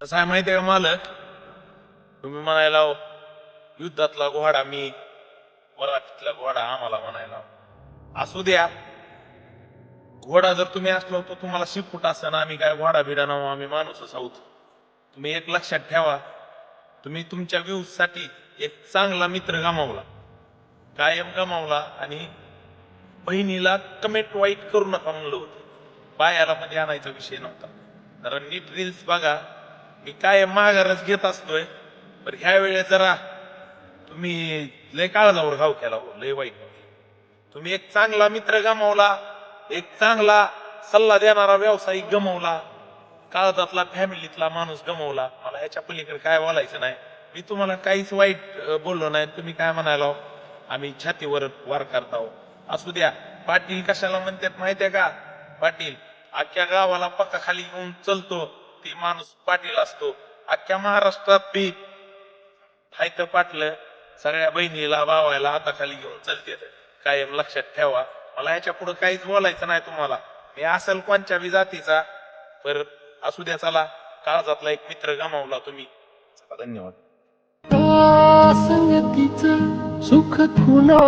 कसं आहे माहितीये का मालक, तुम्ही म्हणायला युद्धातला घोडा मी, वरातीतला घोडा आम्हाला म्हणायला असू द्या. घोडा जर तुम्ही असलो तर तुम्हाला शिकूट असं ना, आम्ही काय घोडा बिडा नाव, आम्ही माणूसच आहोत. तुम्ही एक लक्षात ठेवा, तुम्ही तुमच्या व्ह्यूज साठी एक चांगला मित्र गमावला, कायम गमावला. आणि बहिणीला कमेंट वाईट करू नका म्हणलं होतं, बायाला मध्ये आणायचा विषय नव्हता. कारण नीट रील्स बघा, मी कायम माघारच घेत असतोय, पण ह्या वेळेस जरा तुम्ही लय काळजावर घाव केला हो, लय वाईट. तुम्ही एक चांगला मित्र गमावला, एक चांगला सल्ला देणारा व्यावसायिक गमावला, काळजातला फॅमिलीतला माणूस गमावला. मला ह्याच्या पलीकडे काय बोलायचं नाही. मी तुम्हाला काहीच वाईट बोललो नाही. तुम्ही काय म्हणायला, आम्ही छातीवर वार करताव. असू द्या. पाटील कशाला म्हणतात माहितीये का? पाटील अख्ख्या गावाला पक्का खाली घेऊन चलतो ती माणूस पाटील असतो. अख्ख्या महाराष्ट्रात बी हायत पाटलं सगळ्या बहिणीला भावायला हाताखाली घेऊन चलते. कायम लक्षात ठेवा. मला ह्याच्या पुढे काहीच बोलायचं नाही तुम्हाला. मी असेल कोणच्या बी जातीचा, पर असू द्या. चला, काळजातला एक मित्र गमावला तुम्ही. धन्यवाद. संगतीचं सुख खुणा